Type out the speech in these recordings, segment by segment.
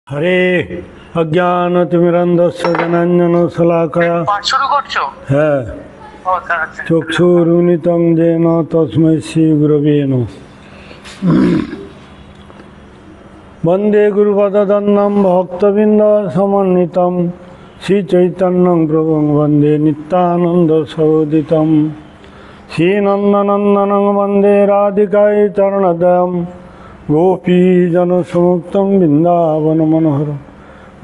হরে অজ্ঞানতিমিরন্ধস্য জনাঞ্জনশলাকয়া শুরু করছো? হ্যাঁ চক্ষুরুন্মিলিतं येन তস্मै শ্রীগুরবে নমঃ। বন্দে গুরুপদদ্বন্দ্বं ভক্তবৃন্দসমন্বিतं শ্রীচৈতন্যং প্রভুং বন্দে নিত্যানন্দসহোদিतं শ্রীনন্দনন্দনং বন্দে রাধিকায় চরণদ্বয়ं গোপীজনসমুক্तं বৃন্দাবনমনোহরं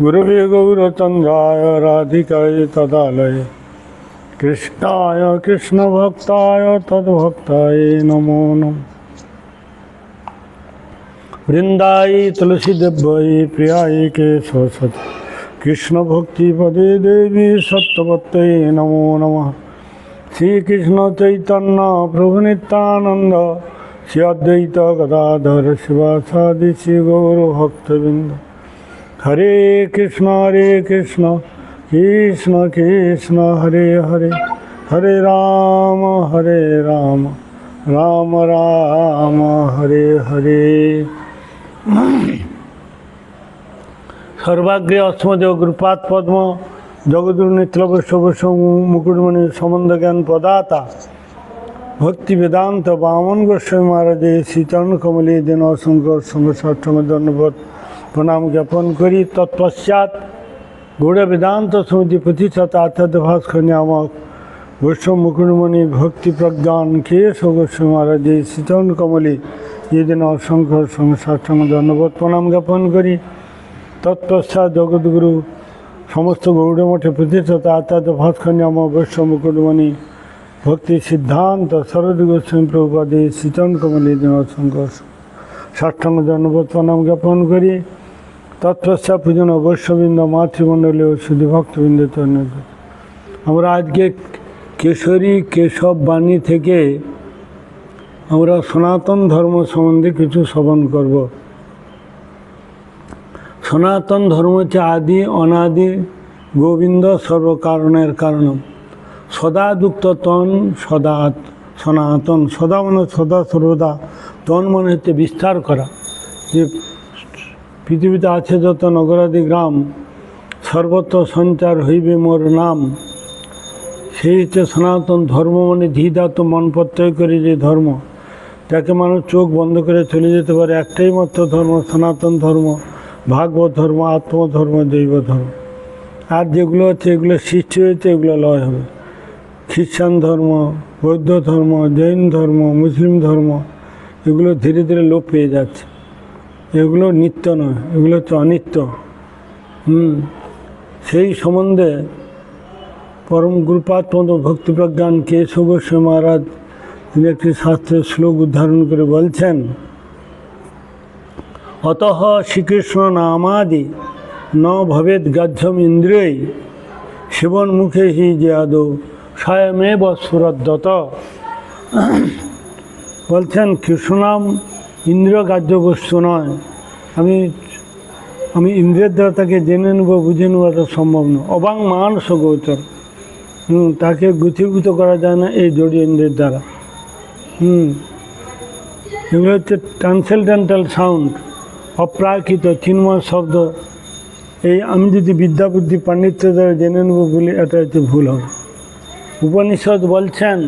গুরবে গৌরচন্দ্রায় রাধিকায় তদালয়ে কৃষ্ণায় কৃষ্ণভক্তায় তদ্ভক্তায় নমো নমঃ। বৃন্দায় তুলসীদেব্যৈ প্রিয়ায় কেশবসতি কৃষ্ণভক্তিপদে দেবী সত্যবত্যৈ নমো নমঃ। শ্রীকৃষ্ণ চৈতন্য প্রভু নিত্যানন্দ শ্রী অদ্বৈত গদাধর শিবাসাদি শ্রী গৌরভক্তবৃন্দ। হরে কৃষ্ণ কৃষ্ণ কৃষ্ণ হরে হরে, হরে রাম রাম রাম হরে হরে। সর্বাগ্রে অস্মদেব গুরুপাদ পদ্ম জগদ্গুরু নিত্যবৈষ্ণব মুকুটমণি সম্বন্ধ জ্ঞান প্রদাতা ভক্তি বেদান্ত বামন গোস্বামী মহারাজের শ্রীচরণ কমলে দিন অসংখ্য সাষ্টাঙ্গ দণ্ডবোধ প্রণাম জ্ঞাপন করি। তৎপশ্চাৎ গৌড় বেদান্ত সমিতি প্রতিষ্ঠাতা আচার্য ভাস্কর নিয়ামক বৈষ্ণব মুকুটমণি ভক্তি প্রজ্ঞান কেশব গোস্বামী মহারাজের শ্রীচরণ কমলে এই দিন অসংখ্য সাষ্টাঙ্গ দণ্ডবোধ প্রণাম জ্ঞাপন করি। তৎপশ্চাৎ জগদ্গুরু সমস্ত গৌড় মঠে প্রতিষ্ঠাতা আচার্য ভাস্কর নিয়ামক বৈষ্ণব মুকুটমণি ভক্তি সিদ্ধান্ত সরস্বতী গোস্বামী প্রভুপাদের শ্রীচরণ কমলে দিন অসংখ্য সাষ্টাঙ্গ দণ্ডবোধ প্রণাম জ্ঞাপন করি। তৎপশ্চাৎ পূজন বৈষ্ণববৃন্দ মাতৃমণ্ডলী ও শুধু ভক্তবৃন্দ। আমরা আজকে কেশরী কেশব বাণী থেকে আমরা সনাতন ধর্ম সম্বন্ধে কিছু শ্রবণ করব। সনাতন ধর্ম হচ্ছে আদি অনাদি গোবিন্দ সর্বকারণের কারণম। সদা যুক্ত তন সদা সনাতন। সদা মানে সদা সর্বদা, তন মানে হচ্ছে বিস্তার করা। যে পৃথিবীতে আছে যত নগরাদি গ্রাম সর্বত্র সঞ্চার হইবে মোর নাম, সেই হচ্ছে সনাতন ধর্ম। মানে ধীধাত মন প্রত্যয় করে যে ধর্ম, তাকে মানুষ চোখ বন্ধ করে চলে যেতে পারে। একটাই মাত্র ধর্ম সনাতন ধর্ম, ভাগবত ধর্ম, আত্মধর্ম, দৈব ধর্ম। আর যেগুলো হচ্ছে এগুলো সৃষ্টি হয়েছে, এগুলো লয় হবে। খ্রিস্টান ধর্ম, বৌদ্ধ ধর্ম, জৈন ধর্ম, মুসলিম ধর্ম, এগুলো ধীরে ধীরে লোপ পেয়ে যাচ্ছে। এগুলো নিত্য নয়, এগুলো হচ্ছে অনিত্য। সেই সম্বন্ধে পরম গুরুপাদ ভক্তি প্রজ্ঞান কেশব গোস্বামী মহারাজ তিনি একটি শাস্ত্রের শ্লোক উদ্ধারণ করে বলছেন, অতঃ শ্রীকৃষ্ণ নামাদি ন ভবেদ গাহ্যম ইন্দ্রিয় সেবন মুখে হি যে আদৌ স্বয়মেব সুরদ্যত। বলছেন কৃষ্ণ নাম ইন্দ্রিয় গ্রাহ্য বস্তু নয়। আমি ইন্দ্রিয়ের দ্বারা তাকে জেনে নেব, বুঝে নেব, এটা সম্ভব নয়। অবাং মানস গোচর, তাকে গুথীভূত করা যায় না এই জড়িয়ে ইন্দ্রিয়ের দ্বারা। এগুলো হচ্ছে ট্রান্সেন্ডেন্টাল সাউন্ড, অপ্রাকৃত চিন্ময় শব্দ। এই আমি যদি বিদ্যা বুদ্ধি পাণ্ডিত্য দ্বারা জেনে নেব বলি, এটা হচ্ছে ভুল হবে। উপনিষদ বলছেন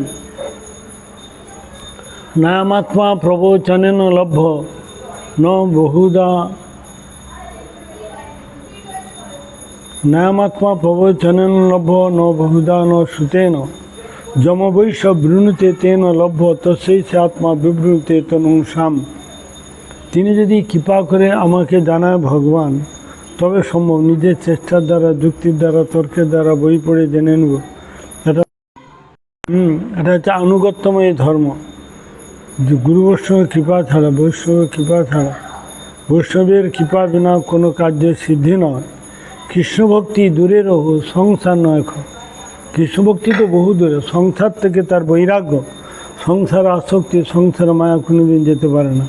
নায়ামাত্মা প্রবচনেন লভ্য ন বহুধা, নায়ামাত্মা প্রবচনেন লভ্য ন বহুধা ন শ্রুতেন যমবৈষ বৃণুতে তেন লভ্য তস্যৈ সে আত্মা বিবৃতে তনুষাম। তিনি যদি কৃপা করে আমাকে জানায় ভগবান, তবে সম্ভব। নিজের চেষ্টার দ্বারা, যুক্তির দ্বারা, তর্কের দ্বারা, বই পড়ে জেনে নেব, এটা হচ্ছে আনুগত্যময় ধর্ম। গুরু বৈষ্ণবের কৃপা ছাড়া, বৈষ্ণবের কৃপা ছাড়া, বৈষ্ণবের কৃপা বিনা কোনো কার্যের সিদ্ধি নয়। কৃষ্ণভক্তি দূরে রহো, সংসার নয়। কৃষ্ণভক্তি তো বহু দূরে, সংসার থেকে তার বৈরাগ্য, সংসার আসক্তি, সংসার মায়া কোনোদিন যেতে পারে না।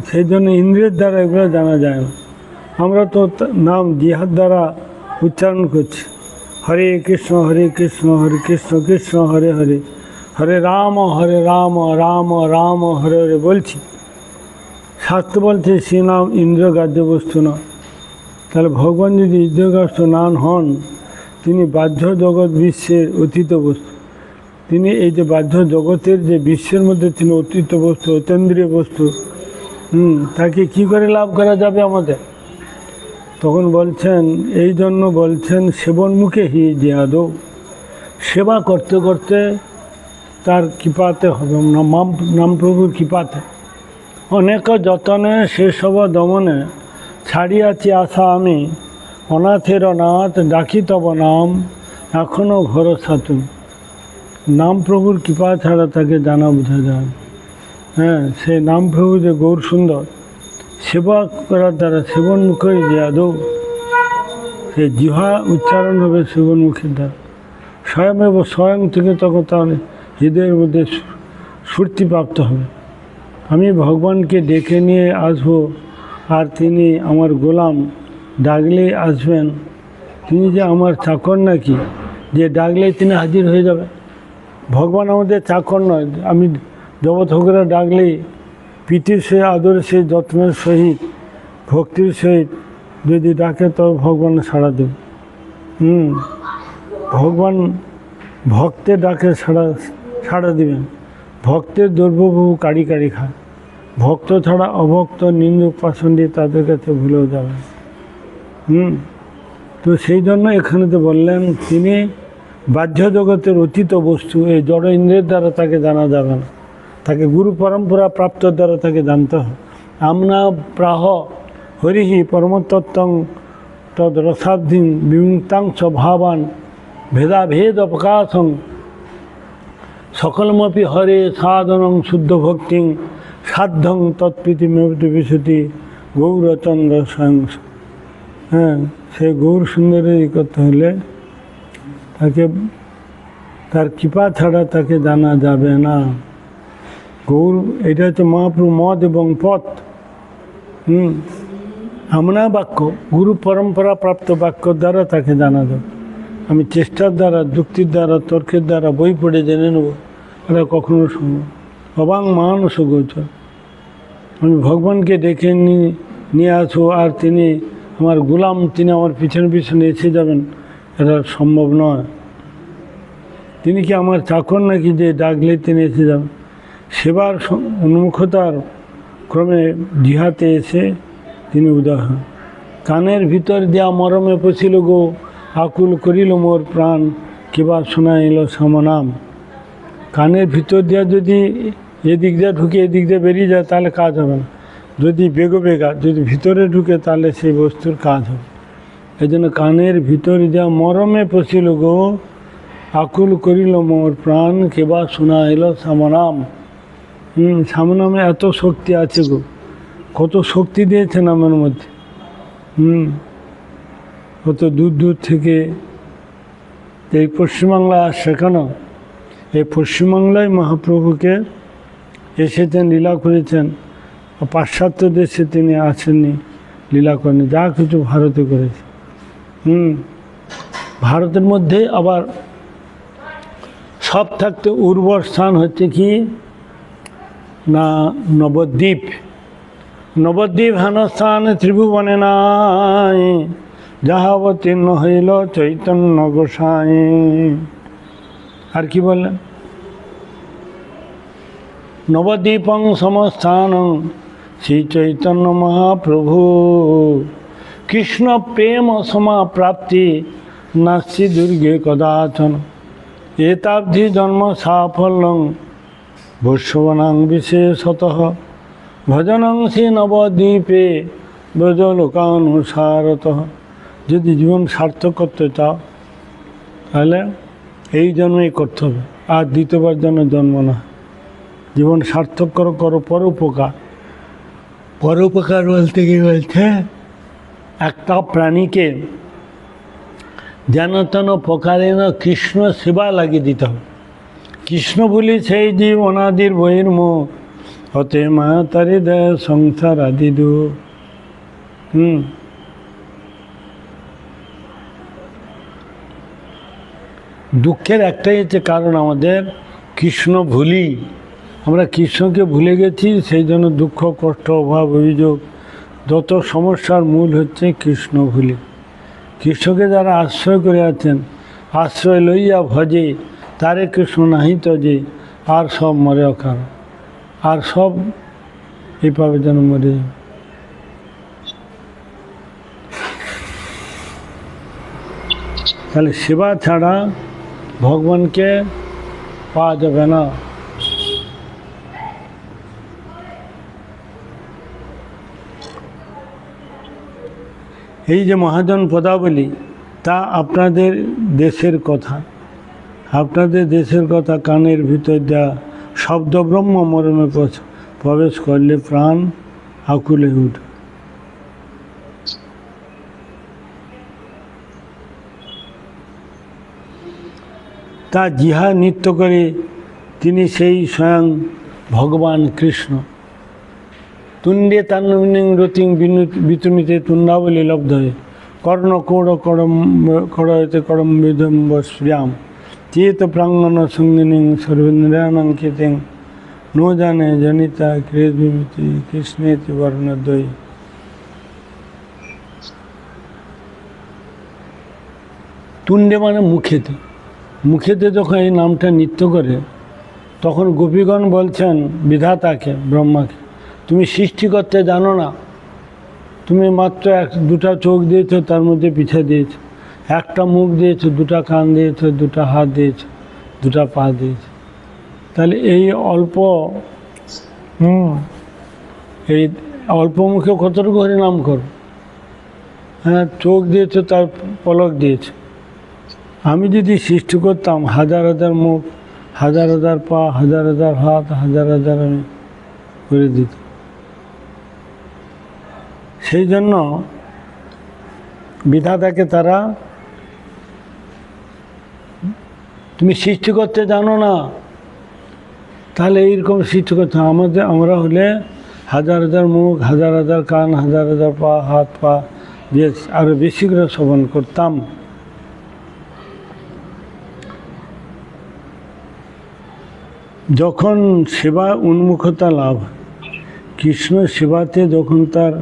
সেই জন্য ইন্দ্রিয়ের দ্বারা এগুলো জানা যায় না। আমরা তো নাম জিহার দ্বারা উচ্চারণ করছি, হরে কৃষ্ণ হরে কৃষ্ণ কৃষ্ণ হরে হরে, হরে রাম রাম রাম হরে হরে বলছি। শাস্ত্র বলছে শ্রীনাম ইন্দ্রিয় গ্রাহ্য বস্তু নয়। তাহলে ভগবান যদি ইন্দ্রিয়গ্রাস্য না হন, তিনি বাহ্য জগৎ বিশ্বের অতীত বস্তু, তিনি এই যে বাহ্য জগতের যে বিশ্বের মধ্যে তিনি অতীত বস্তু, অতীন্দ্রিয় বস্তু, তাকে কি করে লাভ করা যাবে আমাদের? তখন বলছেন, এই জন্য বলছেন সেবনমুখে হি জিয়াদৌ, সেবা করতে করতে তার কৃপাতে হবে, নাম প্রভুর কৃপাতে। অনেক যতনে সেসব দমনে ছাড়িয়াছি আশা আমি, অনাথের অনাথ ডাকি তব নাম, এখনও ভরসা তুমি। নাম প্রভুর কৃপা ছাড়া তাকে জানা বোঝা যায়। হ্যাঁ, সেই নাম প্রভু যে গৌর সুন্দর, সেবা করার দ্বারা সেবনমুখে জিয়াদৌ, সে জিহ্বা উচ্চারণ হবে সেবনমুখের দ্বারা, স্বয়ং থেকে তখন তার হৃদয়ের মধ্যে স্ফূর্তিপ্রাপ্ত হবে। আমি ভগবানকে ডেকে নিয়ে আসবো, আর তিনি আমার গোলাম, ডাকলে আসবেন। তিনি যে আমার চাকর নাকি, যে ডাকলে তিনি হাজির হয়ে যাবে? ভগবান আমাদের চাকর নয়। আমি জগৎ ডাকলেই প্রীতির সে আদরের সে যত্নের সহিত ভক্তির সহিত যদি ডাকে, তবে ভগবান সাড়া দেবে। ভগবান ভক্তের ডাকে সাড়া দিবেন। ভক্তের দ্রব্যবহু কাড়ি কাড়ি খায়, ভক্ত ছাড়া অভক্ত নিন্দুক পাষণ্ডী তাদের কাছে ভুলেও যাবে। তো সেই জন্য এখানে তো বললেন, তিনি বাহ্য জগতের অতীত বস্তু, এই জড় ইন্দ্রের দ্বারা তাকে জানা যাবে না, তাকে গুরু পরম্পরা প্রাপ্তর দ্বারা তাকে জানতে হয়। আমনা প্রাহ হরিহি পরমতত্ত্বং তদ রসাব্ধিং বিমুক্তাং স্বভাবান ভেদাভেদ অবকাশং সকলমপি হরে সাধনং শুদ্ধ ভক্তিং সাধ্যং তৎপ্রীতিমেবতু বিশুতি গৌরচন্দ্র স্বয়ং। হ্যাঁ, সে গৌর সুন্দরের করতে হলে তাকে তার কৃপা ছাড়া তাকে জানা যাবে না। গৌর, এটা হচ্ছে মহাপ্রভু মদ এবং পথ। আমরা বাক্য, গুরু পরম্পরা প্রাপ্ত বাক্য দ্বারা তাকে জানা যাবে। আমি চেষ্টার দ্বারা, যুক্তির দ্বারা, তর্কের দ্বারা বই পড়ে জেনে নেব, এটা কখনো সম্ভব। অবাং মানস গোচর। আমি ভগবানকে ডেকে নিয়ে আসবো, আর তিনি আমার গোলাম, তিনি আমার পিছনে পিছনে এসে যাবেন, এটা সম্ভব নয়। তিনি কি আমার চাকর নাকি যে ডাকলে তিনি এসে যাবেন? সেবার উন্মুখতার ক্রমে জিহাতে এসে তিনি উদয় হন। কানের ভিতর দিয়া মরমে পশিল গো, আকুল করিল মোর প্রাণ, কেবা শোনাইল সমনাম। কানের ভিতর দিয়া যদি এদিক দিয়ে ঢুকে এদিক দিয়ে বেরিয়ে যায়, তাহলে কাজ হবে না। যদি বেগা যদি ভিতরে ঢুকে, তাহলে সেই বস্তুর কাজ হবে। এই জন্য কানের ভিতর দিয়া মরমে পশিল গো, আকুল করিল মোর প্রাণ, কেবা শোনাইল সমনাম। সামনামে এত শক্তি আছে গো, কত শক্তি দিয়েছে নামের মধ্যে। কত দূর দূর থেকে এই পশ্চিমবাংলা শেখানো, এই পশ্চিমবাংলায় মহাপ্রভুকে এসেছেন, লীলা করেছেন। পাশ্চাত্য দেশে তিনি আসেননি, লীলা করেন, যা কিছু ভারতে করেছে। ভারতের মধ্যে আবার সব থাকতে উর্বর স্থান হচ্ছে কি না, নবদ্বীপ। নবদ্বীপ হেন স্থান ত্রিভুবনে নাই, যাহা অবতীর্ণ হইল চৈতন্য গোসাই। আর কি বললেন? নবদ্বীপং সমস্থানং শ্রী চৈতন্য মহাপ্রভু, কৃষ্ণ প্রেম সমাপ্রাপ্তি নাস্তি দুর্গে কদাচন, এতাবধি জন্ম সাফল্যং বৈষ্ণবানাং বিশেষতঃ, ভজনং শ্রী নবদ্বীপে ব্রজলোকানুসারতঃ। যদি জীবন সার্থক করতে চাও, তাহলে এই জন্মেই করতে হবে, আর দ্বিতীয়বার যেন জন্ম না। জীবন সার্থক করো পরোপকার। পরোপকার বলতে কি বলছে? একটা প্রাণীকে যেন তেন প্রকারে না কৃষ্ণ সেবা লাগিয়ে দিতে হবে। কৃষ্ণ বলি সেই জীব অনাদির বহির্মুখ, হতে মায়া তারি দেয় সংসার আদি দুঃখ। দুঃখের একটাই হচ্ছে কারণ, আমাদের কৃষ্ণ ভুলি, আমরা কৃষ্ণকে ভুলে গেছি, সেই জন্য দুঃখ কষ্ট অভাব অভিযোগ যত সমস্যার মূল হচ্ছে কৃষ্ণ ভুলি। কৃষ্ণকে যারা আশ্রয় করে আছেন, আশ্রয় লইয়া ভজে তারে কৃষ্ণ নাহি তজে, আর সব মরে অকাল, আর সব এইভাবে যেন মরে যাবে। তাহলে সেবা ছাড়া ভগবানকে পাওয়া যাবে না। এই যে মহাজন পদাবলী, তা আপনাদের দেশের কথা, আপনাদের দেশের কথা কানের ভিতর দেওয়া শব্দ ব্রহ্ম মরমে প্রবেশ করলে প্রাণ আকুলে উঠে। তা জিহা নৃত্য করে তিনি সেই স্বয়ং ভগবান কৃষ্ণ। তুণ্ডে তান্নবিনিং রতিং বিতুনিতে তুণ্ডাবলী লব্ধ হয়ে কর্ণ কৌড় কড়তে কড়ম বিধম্ব শ্রিয়াম চেত প্রাঙ্গণ সঙ্গিনীং সর্বেন্দ্রানাঙ্কিতিং নো জানে জনিতা কৃষ্ণমিতি কৃষ্ণেতি বর্ণদ্বয়ী। তুণ্ডে মানে মুখেতে, মুখেতে যখন এই নামটা নৃত্য করে তখন গোপীগণ বলছেন বিধাতাকে, ব্রহ্মাকে, তুমি সৃষ্টি করতে জানো না, তুমি মাত্র দুটা চোখ দিয়েছো, তার মধ্যে পিঠে দিয়েছো, একটা মুখ দিয়েছো, দুটা কান দিয়েছো, দুটা হাত দিয়েছো, দুটা পা দিয়েছো। তাহলে এই অল্প এই অল্প মুখে কতটুকু হরি নাম করো? হ্যাঁ, চোখ দিয়েছো, তার পলক দিয়েছো। আমি যদি সৃষ্টি করতাম হাজার হাজার মুখ, হাজার হাজার পা, হাজার হাজার হাত, হাজার হাজার আমি করে দিত। সেই জন্য বিধাতাকে তারা, তুমি সৃষ্টি করতে জানো না, তাহলে এইরকম সৃষ্টি করতে আমরা হলে হাজার হাজার মুখ, হাজার হাজার কান, হাজার হাজার পা, হাত পা দিয়ে আরও বেশি করে শ্রবণ করতাম। যখন সেবা উন্মুখতা লাভ, কৃষ্ণ সেবাতে যখন তার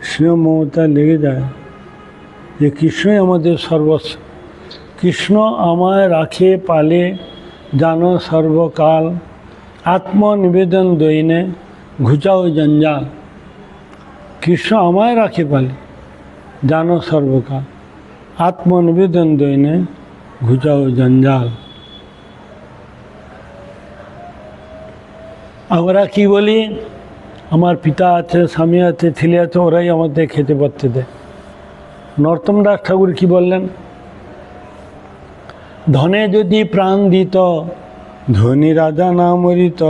স্নেহ মমতা লেগে যায়, যে কৃষ্ণই আমাদের সর্বস্ব, কৃষ্ণ আমায় রাখে পালে জানো সর্বকাল, আত্মনিবেদন দৈনে ঘুচাও জঞ্জাল। কৃষ্ণ আমায় রাখে পালে জানো সর্বকাল, আত্মনিবেদন দৈনে ঘুচাও জঞ্জাল। আমরা কি বলি, আমার পিতা আছে, স্বামী আছে, ছেলে আছে, ওরাই আমাদের খেতে পড়তে দেয়। নরোত্তম দাস ঠাকুর কি বললেন, ধনে যদি প্রাণ দিত ধনী রাজা না মরিত,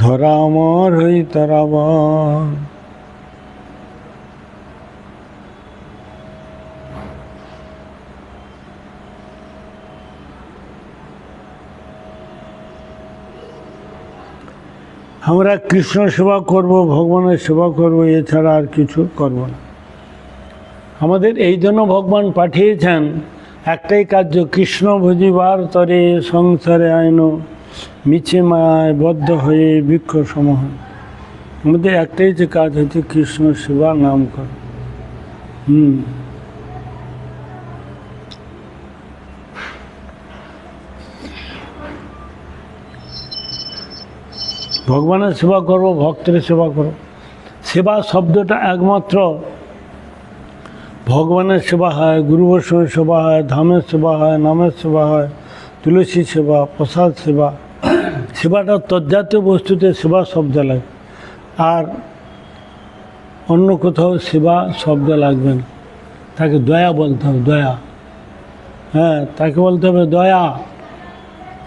ধরা অমর হইত রাবণ। আমরা কৃষ্ণ সেবা করব, ভগবানের সেবা করব, এছাড়া আর কিছু করব না। আমাদের এই জন্য ভগবান পাঠিয়েছেন, একটাই কার্য, কৃষ্ণ ভজিবার তরে সংসারে আইন মিছে মায়ায় বদ্ধ হয়ে বৃক্ষ সমূহ। আমাদের একটাই যে কাজ হচ্ছে কৃষ্ণ সেবা, নাম কর। ভগবানের সেবা করব, ভক্তের সেবা করব। সেবা শব্দটা একমাত্র ভগবানের সেবা হয়, গুরু বৈষ্ণবের সেবা হয়, ধামের সেবা হয়, নামের সেবা হয়, তুলসী সেবা, প্রসাদ সেবা। সেবাটা তজ্জাতীয় বস্তুতে সেবা শব্দ লাগে, আর অন্য কোথাও সেবা শব্দ লাগবে না। তাকে দয়া বলতে হবে, দয়া। হ্যাঁ, তাকে বলতে হবে দয়া।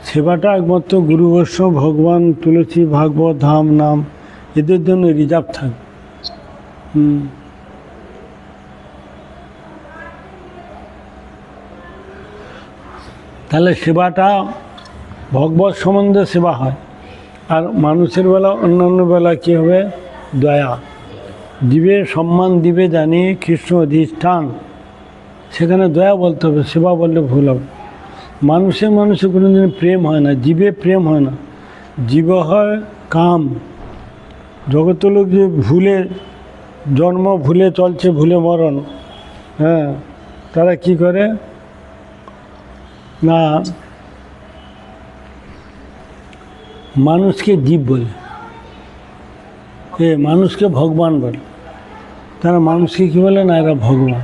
সেবাটা একমাত্র গুরু বৈষ্ণব, ভগবান, তুলসী, ভাগবত, ধাম, নাম, এদের জন্য রিজার্ভ থাকে। তাহলে সেবাটা ভগবত সম্বন্ধে সেবা হয়, আর মানুষের বেলা, অন্যান্য বেলা কী হবে, দয়া। জীবের সম্মান দিবে জানি কৃষ্ণ অধিষ্ঠান, সেখানে দয়া বলতে হবে, সেবা বললে ভুল হবে। মানুষের কোনো দিন প্রেম হয় না, জীবে প্রেম হয় না, জীব হয় কাম। জগতের লোক যে ভুলে জন্ম ভুলে চলছে ভুলে মরণ, হ্যাঁ, তারা কি করে না মানুষকে জীব বলে, মানুষকে ভগবান বলে। তারা মানুষকে কী বলে না, এরা ভগবান,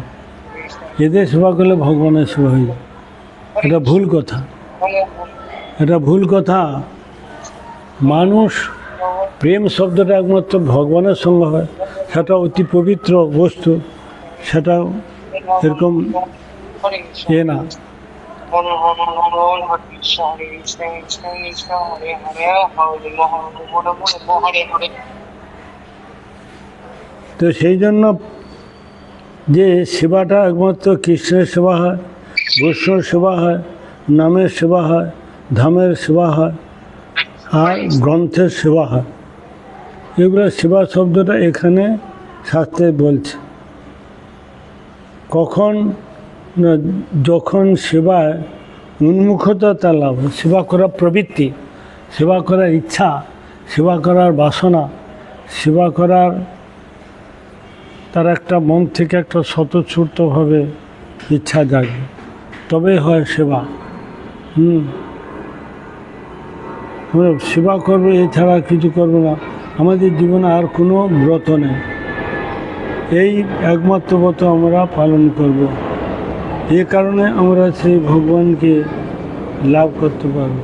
এদের সেবা করলে ভগবানের সেবা হয়ে যায়। এটা ভুল কথা, এটা ভুল কথা। মানুষ প্রেম শব্দটা একমাত্র ভগবানের সঙ্গে হয়, সেটা অতি পবিত্র বস্তু, সেটা এরকম না। তো সেই জন্য যে সেবাটা একমাত্র কৃষ্ণের সেবা হয়, বৈষ্ণব সেবা হয়, নামের সেবা হয়, ধামের সেবা হয়, আর গ্রন্থের সেবা হয়। এগুলো সেবা শব্দটা এখানে শাস্ত্রে বলছে। কখন না, যখন সেবায় উন্মুখতা তার লাভ হয়, সেবা করার প্রবৃত্তি, সেবা করার ইচ্ছা, সেবা করার বাসনা, সেবা করার তার একটা মন থেকে একটা স্বতঃস্ফূর্তভাবে ইচ্ছা জাগে, তবে হয় সেবা। আমরা সেবা করবো, এছাড়া কিছু করবো না। আমাদের জীবনে আর কোনো ব্রত নেই, এই একমাত্র ব্রত আমরা পালন করব। এ কারণে আমরা সেই ভগবানকে লাভ করতে পারব।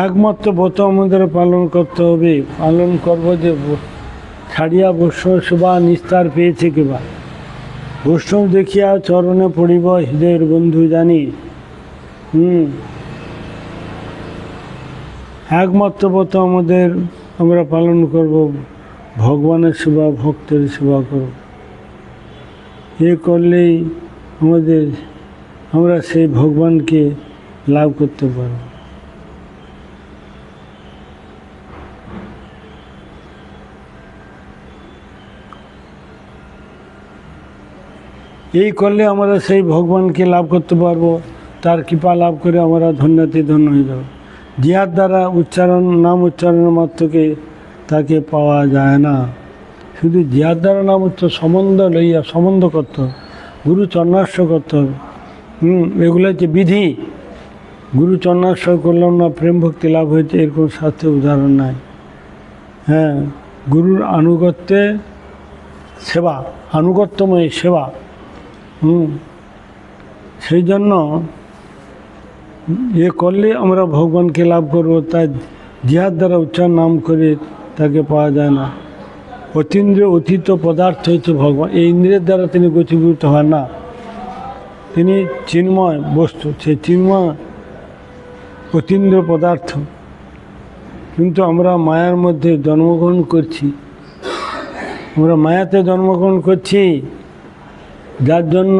একমাত্র ব্রত আমাদের পালন করতে হবে, পালন করব যে ছাড়িয়া বৈষ্ণব সেবা নিস্তার পেয়েছে কেবা, বৈষ্ণব দেখিয়া চরণে পড়িব হৃদয়ের বন্ধু জানি। একমাত্র ব্রত আমাদের আমরা পালন করব, ভগবানের সেবা, ভক্তের সেবা করব। এ করলেই আমরা সেই ভগবানকে লাভ করতে পারব। এই করলে আমরা সেই ভগবানকে লাভ করতে পারবো, তার কৃপা লাভ করে আমরা ধন্যতে ধন্য হয়ে যাব। জিহার দ্বারা উচ্চারণ, নাম উচ্চারণের মাত্রকে তাকে পাওয়া যায় না। শুধু জিহার দ্বারা নাম সম্বন্ধ লইয়া সম্বন্ধ করতে হবে, গুরু চরণাশ্রয় করতে হবে। এগুলো হচ্ছে বিধি। গুরু চরণাশ্রয় করলাম না, প্রেম ভক্তি লাভ হয়েছে, এরকম শাস্ত্রে উদাহরণ নাই। হ্যাঁ, গুরুর আনুগত্যে সেবা, আনুগত্যময় সেবা। সেই জন্য এ করলে আমরা ভগবানকে লাভ করবো। তাই জিহার দ্বারা উচ্চারণ নাম করে তাকে পাওয়া যায় না। অতীন্দ্রিয় অতীত পদার্থ হচ্ছে ভগবান। এই ইন্দ্রিয়ের দ্বারা তিনি গতিভূত হন না, তিনি চিন্ময় বস্তু, সেই চিন্ময় অতীন্দ্রিয় পদার্থ। কিন্তু আমরা মায়ার মধ্যে জন্মগ্রহণ করছি, আমরা মায়াতে জন্মগ্রহণ করছি, যার জন্য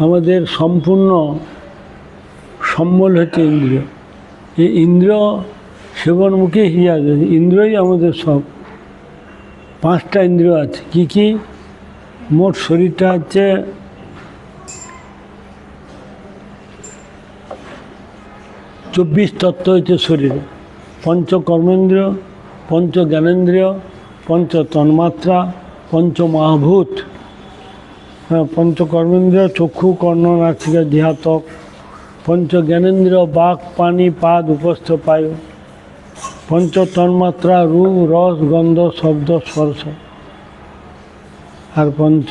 আমাদের সম্পূর্ণ সম্বল হচ্ছে ইন্দ্রিয়। এই ইন্দ্রিয় সেবনমুখী হিয়া, ইন্দ্রিয়ই আমাদের সব। 5টা ইন্দ্রিয় আছে। কি কি? মোট শরীরটা হচ্ছে 24 তত্ত্ব হচ্ছে শরীরে। পঞ্চ কর্মেন্দ্রিয়, পঞ্চ জ্ঞানেন্দ্রিয়, পঞ্চ তন্মাত্রা, পঞ্চ মহাভূত। হ্যাঁ, পঞ্চ কর্মেন্দ্রিয় চক্ষু, কর্ণ, নাসিকা, জিহ্বা, ত্বক। পঞ্চ জ্ঞানেন্দ্রিয় বাক, পানি, পাদ, উপস্থ, পায়ু। পঞ্চ তন্মাত্রা রূপ, রস, গন্ধ, শব্দ, স্পর্শ। আর পঞ্চ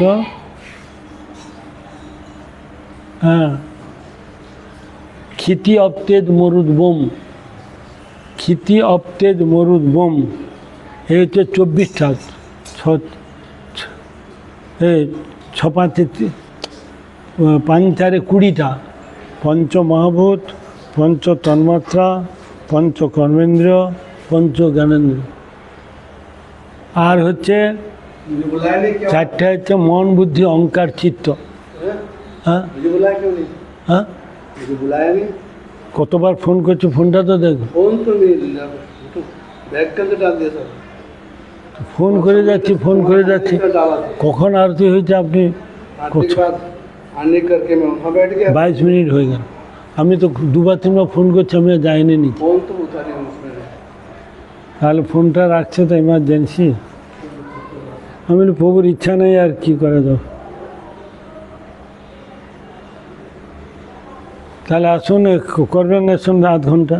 ক্ষিতি, অপ্তেজ, মরুদ, বোম। ক্ষিতি, অপ্তেজ, মরুদ, বোম, এই হচ্ছে 24টা। ছ পাঁচে 5 20টা। পঞ্চ মহাভূত, পঞ্চ তন্মাত্রা, পঞ্চ কর্মেন্দ্রিয়, পঞ্চ জ্ঞানেন্দ্রিয়। আর হচ্ছে 4টা হচ্ছে মন, বুদ্ধি, অহংকার, চিত্ত। হ্যাঁ হ্যাঁ, কতবার ফোন করছো? ফোনটা তো দেখো। ফোন করে যাচ্ছি, ফোন করে যাচ্ছি। কখন আরতি হয়েছে আপনি? 22 মিনিট হয়ে গেল। আমি তো দুবার তিনবার ফোন করছি, আমি আর যাইনি নি। তাহলে ফোনটা রাখছে তো এমার্জেন্সি। আমি বলি প্রভুর ইচ্ছা নেই, আর কি করে যাও। তাহলে আসুন, করবেন আসুন আধ ঘন্টা।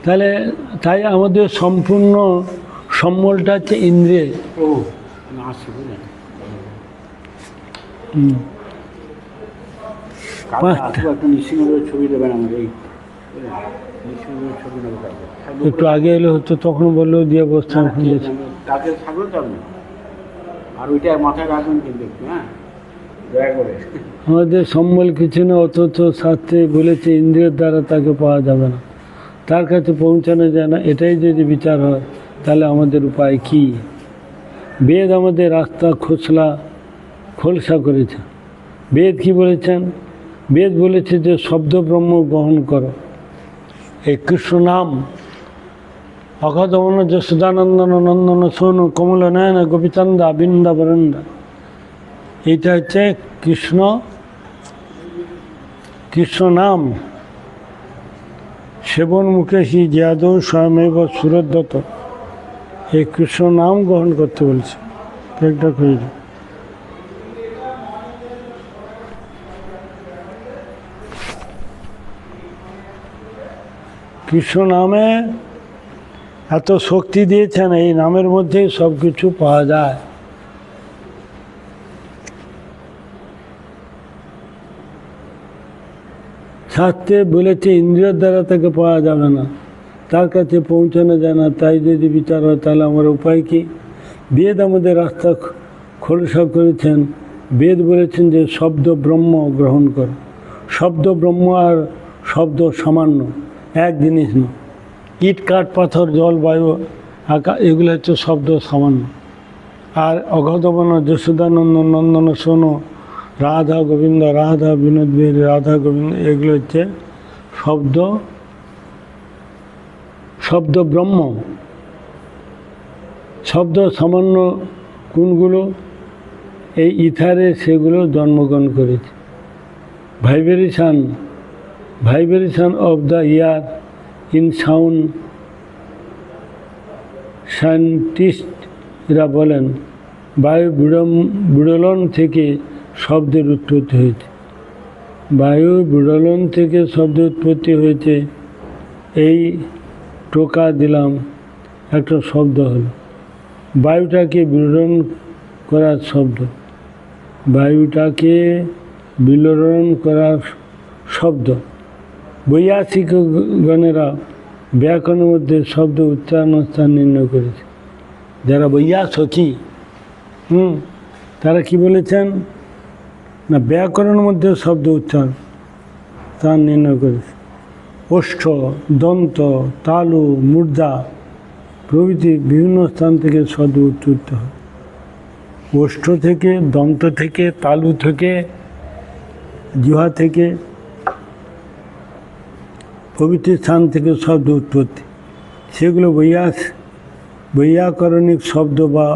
তাহলে তাই আমাদের সম্পূর্ণ সম্বলটা হচ্ছে ইন্দ্রিয়। একটু আগে এলে হতো, তখন বললেও দিয়ে বসতাম। আর ওইটা মাথায় রাখবেন কিন্তু একটু, হ্যাঁ, দয়া করে। আমাদের সম্বল কিছু না, অথচ শাস্ত্রে বলেছে ইন্দ্রিয়ের দ্বারা তাকে পাওয়া যাবে না, তার কাছে পৌঁছানো যায় না। এটাই যদি বিচার হয় তাহলে আমাদের উপায় কি? বেদ আমাদের রাস্তা খোলসা করেছে। বেদ কি বলেছেন? বেদ বলেছে যে শব্দ ব্রহ্ম গ্রহণ করো। এই কৃষ্ণ নাম অঘদমন যশোদানন্দন নন্দন সোন কমল নয়ন গোপীচন্দা বৃন্দা বরন্দা, এইটা হচ্ছে কৃষ্ণ নাম। সেবন মুকেশী যাদব স্বয়মেব সুরদত্ত, এই কৃষ্ণ নাম গ্রহণ করতে বলছে। একটা করি কৃষ্ণ নামে এত শক্তি দিয়েছেন, এই নামের মধ্যেই সব কিছু পাওয়া যায়। শাস্ত্রে বলেছে ইন্দ্রিয়ের দ্বারা তাকে পাওয়া যাবে না, তার কাছে পৌঁছানো যায় না। তাই যদি বিচার হয় তাহলে আমার উপায় কি? বেদ আমাদের রাস্তা খোলসা করেছেন। বেদ বলেছেন যে শব্দ ব্রহ্ম গ্রহণ করো। শব্দ ব্রহ্ম আর শব্দ সামান্য, এক জিনিস না। ইট কাঠ পাথর জল বায়ু আকাশ, এগুলো হচ্ছে শব্দ সামান্য। আর অঘদবন যশোদানন্দ নন্দন সোনো রাধা গোবিন্দ, রাধা বিনোদ বীর, রাধা গোবিন্দ, এগুলো হচ্ছে শব্দ ব্রহ্ম। শব্দ সামান্য কোনগুলো? এই ইথারে সেগুলো জন্মগ্রহণ করেছে। Vibration of the ear in sound. সায়েন্টিস্টরা বলেন বায়ু বিড়লন থেকে শব্দের উৎপত্তি হয়েছে। বায়ু বিড়লন থেকে শব্দের উৎপত্তি হয়েছে। এই টোকা দিলাম, একটা শব্দ হলো। বায়ুটাকে বিড়লন করার শব্দ, বায়ুটাকে বিড়লন করার শব্দ। বৈয়াসিকগণেরা ব্যাকরণের মধ্যে শব্দ উচ্চারণ স্থান নির্ণয় করেছে। যারা বৈয়াসকি, তারা কি বলেছেন না, ব্যাকরণের মধ্যে শব্দ উচ্চারণ স্থান নির্ণয় করেছে। ওষ্ঠ, দন্ত, তালু, মূর্ধা প্রভৃতি বিভিন্ন স্থান থেকে শব্দ উচ্চারিত হয়। ওষ্ঠ থেকে, দন্ত থেকে, তালু থেকে, জিহ্বা থেকে প্রভৃতি স্থান থেকে শব্দ উৎপত্তি। সেগুলো বৈয়াকরণিক শব্দ বা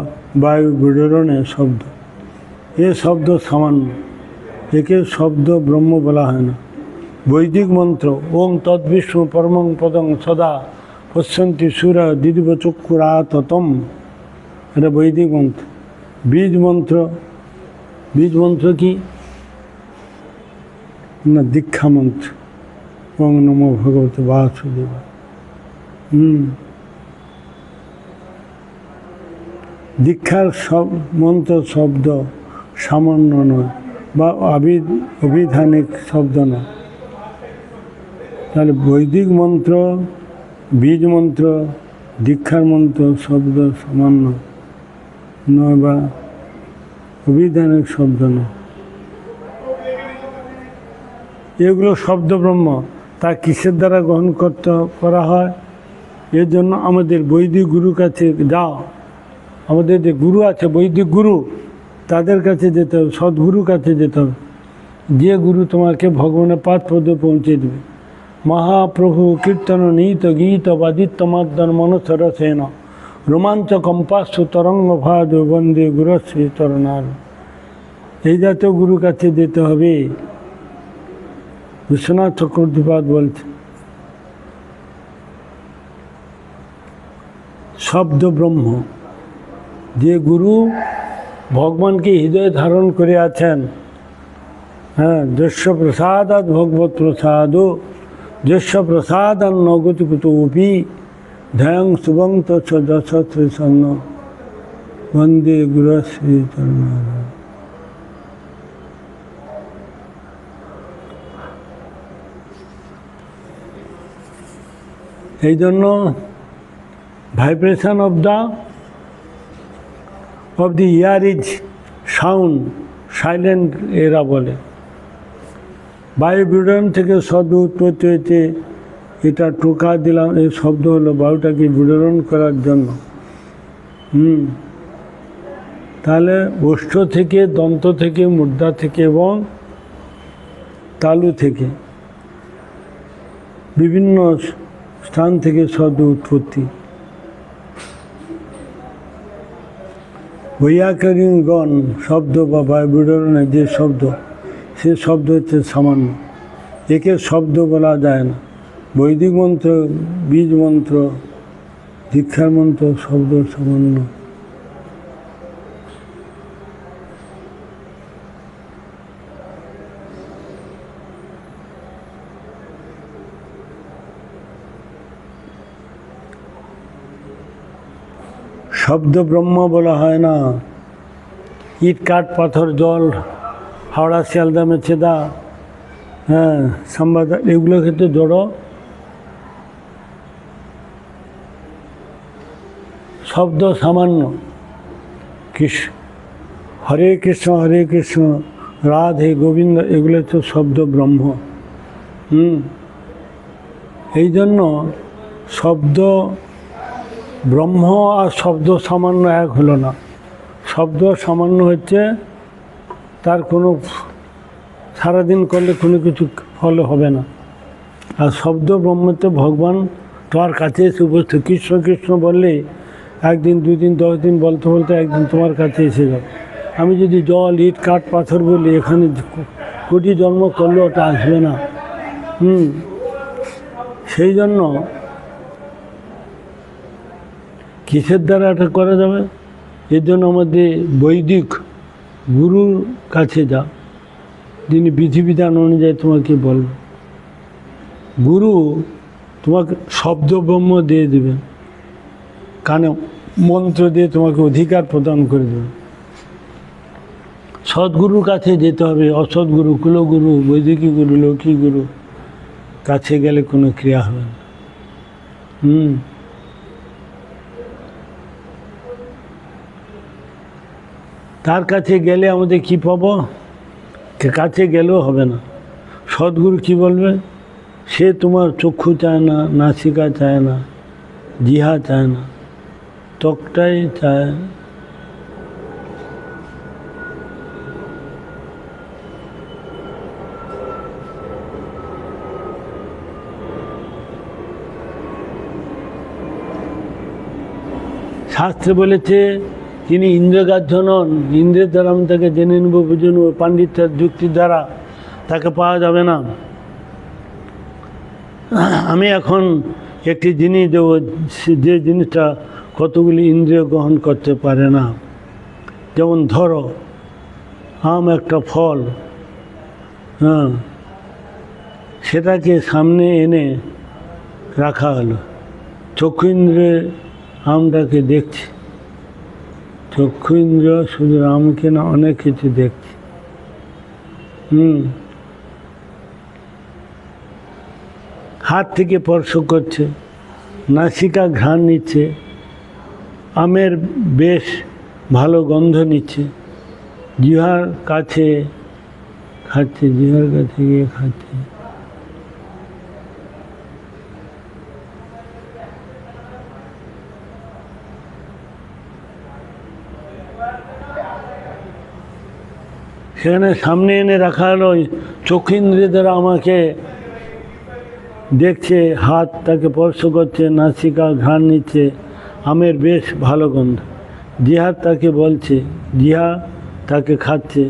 বায়ু বিড়লনের শব্দ। এ শব্দ সামান্য, একে শব্দ ব্রহ্ম বলা হয় না। বৈদিক মন্ত্র ওং তদ্বিষ্ণু পরমং পদং সদা পশ্যন্তি সুরা দিদিব চক্ষুরাততম, এটা বৈদিক মন্ত্র। বীজ মন্ত্র কি না? দীক্ষা মন্ত্র। ওং নমো ভগবতে বাসুদেব। দীক্ষার মন্ত্র শব্দ সামান্য নয়, বা অভিধানিক শব্দ নয়। তাহলে বৈদিক মন্ত্র, বীজ মন্ত্র, দীক্ষার মন্ত্র শব্দ সামান্য নয়, বা অভিধানিক শব্দ নয়। এগুলো শব্দ ব্রহ্ম। তা কিসের দ্বারা গ্রহণ করা হয়? এর জন্য আমাদের বৈদিক গুরুর কাছে যাও। আমাদের যে গুরু আছে, বৈদিক গুরু, তাদের কাছে যেতে হবে, সদ্গুরুর কাছে যেতে হবে। যে গুরু তোমাকে ভগবানের পাদ পদে পৌঁছে দেবে। মহাপ্রভু কীর্তন নীত গীত বাদিত্য মর্দন মনসরসেন রোমাঞ্চ কম্পাসু তরঙ্গ ভাদ বন্দে গুরশ্রী তরণার। এই জাতীয় গুরুর কাছে যেতে হবে। বিশ্বনাথ চক্রবর্তীপাদ বলছে শব্দ ব্রহ্ম, যে গুরু ভগবানকে হৃদয়ে ধারণ করে আছেন, হ্যাঁ, যস্য প্রসাদাৎ ভগবত প্রসাদ, যস্য প্রসাদান নগতি কুতোপি ধ্যাং শুভং তৎস যশস্বন্ন বন্দে গুরু শ্রী চরণ। এই জন্য vibration of the year is sound, silent এরা বলে। বায়ু বিডরণ থেকে শব্দ উৎপত্তি হয়েছে, এটা টোকা দিলাম, এই শব্দ হলো বায়ুটাকে বিডরণ করার জন্য। তাহলে ওষ্ঠ থেকে, দন্ত থেকে, মুদ্রা থেকে এবং তালু থেকে বিভিন্ন স্থান থেকে শব্দ উৎপত্তি। বৈয়াকরণগণ শব্দ বা বায়ু বিডরণের যে শব্দ, সে শব্দ হচ্ছে সামান্য, একে শব্দ বলা যায় না। বৈদিক মন্ত্র, বীজ মন্ত্র, দীক্ষার মন্ত্র শব্দ সামান্য। শব্দ ব্রহ্ম বলা হয় না। ইট কাঠ পাথর জল, হাওড়া শিয়ালদা মেছেদা, হ্যাঁ, সাম্বাদা, এগুলো ক্ষেত্রে জড়। শব্দ সামান্য। হরে কৃষ্ণ রাধে গোবিন্দ, এগুলো তো শব্দ ব্রহ্ম। এই জন্য শব্দ ব্রহ্ম আর শব্দ সামান্য এক হলো না। শব্দ সামান্য হচ্ছে তার কোনো সারাদিন করলে কোনো কিছু ফল হবে না। আর শব্দ ব্রহ্মতে ভগবান তোমার কাছে এসে উপস্থিত। কৃষ্ণ কৃষ্ণ বললে একদিন, 2 দিন, 10 দিন বলতে বলতে একদিন তোমার কাছে এসে যাবে। আমি যদি জল, ইট, কাঠ, পাথর বলি, এখানে কোটি জন্ম করলে ওটা আসবে না। সেই জন্য কিসের দ্বারা এটা করা যাবে? এর জন্য আমাদের বৈদিক গুরুর কাছে যা, যিনি বিধিবিধান অনুযায়ী তোমাকে বলবে। গুরু তোমাকে শব্দ ব্রহ্ম দিয়ে দেবেন, কানে মন্ত্র দিয়ে তোমাকে অধিকার প্রদান করে দেবেন। সদ্গুরুর কাছে যেতে হবে। অসৎগুরু, কুলগুরু, বৈদিকী গুরু, লৌকিক গুরু কাছে গেলে কোনো ক্রিয়া হবে না। তার কাছে গেলে আমাদের কি পাবো? কাছে গেলেও হবে না। সদ্গুরু কি বলবে? সে তোমার চক্ষু চায় না, নাসিকা চায় না, জিহা চায় না, ত্বকটাই চায়। শাস্ত্রে বলেছে তিনি ইন্দ্রগ্রাহ্য নন। ইন্দ্রের দ্বারা আমি তাকে জেনে নেব, বুঝে নেব, পাণ্ডিত্যের যুক্তির দ্বারা তাকে পাওয়া যাবে না। আমি এখন একটি জিনিস দেব, যে জিনিসটা কতগুলি ইন্দ্রিয় গ্রহণ করতে পারে না। যেমন ধরো, আম একটা ফল, হ্যাঁ, সেটাকে সামনে এনে রাখা হলো। চক্ষু ইন্দ্রিয়ে আমটাকে দেখছি। চক্ষু ইন্দ্রিয় শুধু আমকে না, অনেক কিছু দেখছি। হাত থেকে স্পর্শ করছে, নাসিকা ঘ্রাণ নিচ্ছে, আমের বেশ ভালো গন্ধ নিচ্ছে, জিহ্বার কাছে খাচ্ছে, জিহ্বার কাছে গিয়ে খাচ্ছে। সেখানে সামনে এনে রাখা হলো। চক্ষু ইন্দ্রিয় দ্বারা আমাকে দেখছে, হাত তাকে স্পর্শ করছে, নাসিকা ঘ্রাণ নিচ্ছে, আমের বেশ ভালো গন্ধ। জিহ্বা তাকে বলছে, জিহ্বা তাকে খাচ্ছে,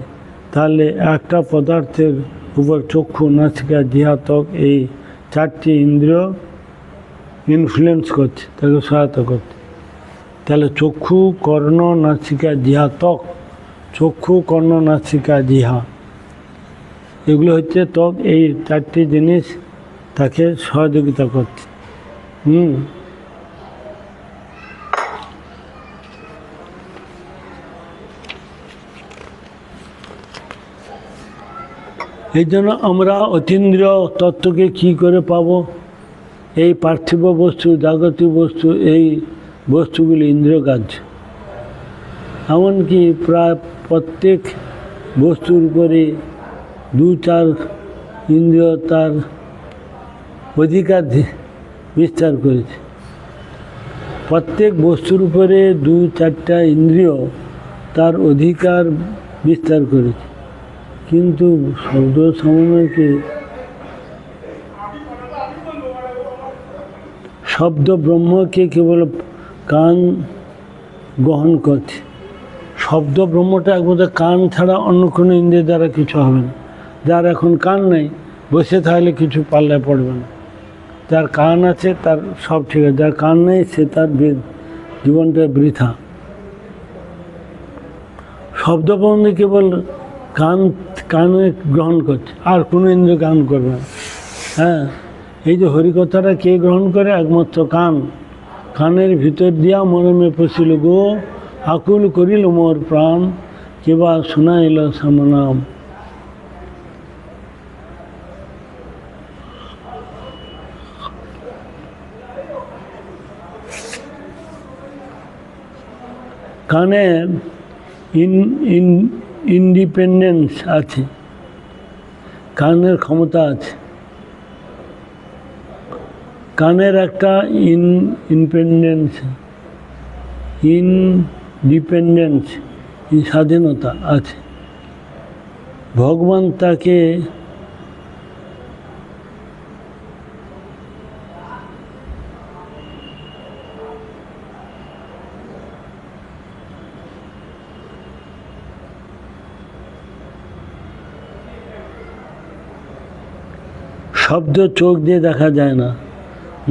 তাহলে একটা পদার্থের উপর চক্ষু, নাসিকা, জিহ্বা, ত্বক এই চারটি ইন্দ্রিয় ইনফ্লুয়েন্স করছে, তাকে সহায়তা করছে। তাহলে চক্ষু, কর্ণ, নাসিকা, জিহ্বা, ত্বক। চক্ষু, কর্ণ, নাসিকা, জিহ্বা এগুলো হচ্ছে ত্বক। এই চারটি জিনিস তাকে সহযোগিতা করছে। এই জন্য আমরা অতীন্দ্রিয় তত্ত্বকে কী করে পাবো? এই পার্থিব বস্তু, জাগতিক বস্তু, এই বস্তুগুলি ইন্দ্রিয় কার্য। এমনকি প্রায় প্রত্যেক বস্তুর উপরে 2-4 ইন্দ্রিয় তার অধিকার বিস্তার করেছে। প্রত্যেক বস্তুর উপরে 2-4টা ইন্দ্রিয় তার অধিকার বিস্তার করেছে। কিন্তু শব্দ সমন্বয়কে, শব্দ ব্রহ্মকে কেবল কান গ্রহণ করছে। শব্দ ব্রহ্মটা একমাত্র কান ছাড়া অন্য কোনো ইন্দ্রিয় দ্বারা কিছু হবে না। যার এখন কান নেই, বসে থাকলে কিছু পাল্লায় পড়বে না। যার কান আছে তার সব ঠিক আছে, যার কান নেই সে তার জীবনটা বৃথা। শব্দ ব্রহ্ম কেবল কানে গ্রহণ করছে, আর কোনো ইন্দ্রিয় গ্রহণ করবে না। হ্যাঁ, এই যে হরিকথাটা কে গ্রহণ করে? একমাত্র কান। কানের ভিতর দিয়া মরমে পশিল গো, আকুল করিল মোর প্রাণ, কেবা শোনাইল শ্যামনাম। কানের ইন্ডিপেন্ডেন্স আছে, কানের ক্ষমতা আছে। কানের একটা ইন্ডিপেন্ডেন্স স্বাধীনতা আছে। ভগবান তাকে শব্দ চোখ দিয়ে দেখা যায় না,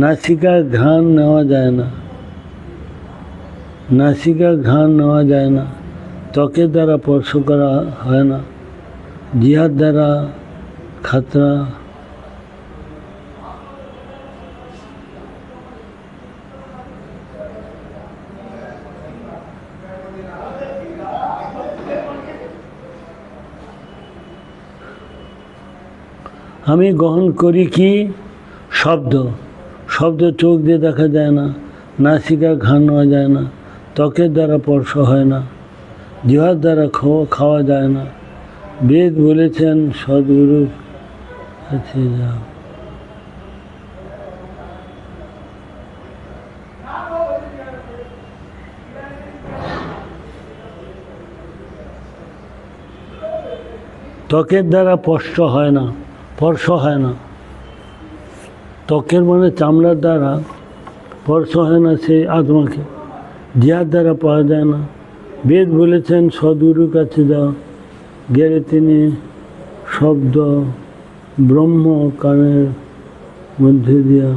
নাসিকার ঘ্রাণ নেওয়া যায় না, নাসিকার ঘ্রাণ নেওয়া যায় না, ত্বকের দ্বারা স্পর্শ করা হয় না, জিহ্বার দ্বারা খাতরা, আমি গ্রহণ করি কি? শব্দ। শব্দ চোখ দিয়ে দেখা যায় না, নাসিকা ঘ্রাণ নেওয়া যায় না, ত্বকের দ্বারা স্পর্শ হয় না, জিহ্বার দ্বারা খাওয়া যায় না। বেদ বলেছেন সদ্গুরু কাছে যাও। ত্বকের দ্বারা স্পর্শ হয় না, স্পর্শ হয় না। ত্বকের মানে চামড়ার দ্বারা স্পর্শ হয় না সেই আত্মাকে, জিহ্বার দ্বারা পাওয়া যায় না। বেদ বলেছেন সদ্গুরুর কাছে যাও, গেলে তিনি শব্দ ব্রহ্ম কানের মধ্যে দিয়া।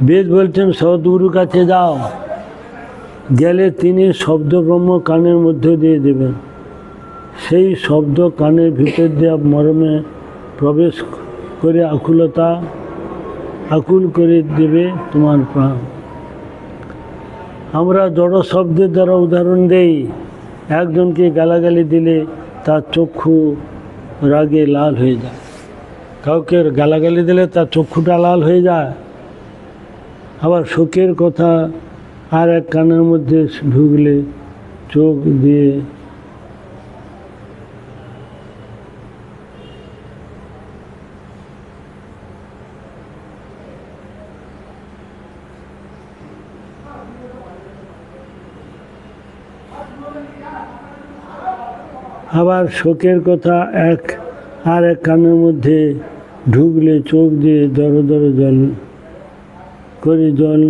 বেদ বলছেন সদ্গুরুর কাছে যাও, গেলে তিনি শব্দ ব্রহ্ম কানের মধ্যে দিয়ে দেবেন। সেই শব্দ কানের ভিতর দিয়ে মরমে প্রবেশ করে আকুল করে দেবে তোমার প্রাণ। আমরা জড় শব্দের দ্বারা উদাহরণ দেই। একজনকে গালাগালি দিলে তার চক্ষু রাগে লাল হয়ে যায়। কাউকে গালাগালি দিলে তার চক্ষুটা লাল হয়ে যায়। আবার শোকের কথা আর এক কানের মধ্যে ঢুকলে চোখ দিয়ে আবার শোকের কথা এক আর এক কানের মধ্যে ঢুকলে চোখ দিয়ে দর দর জল করে জল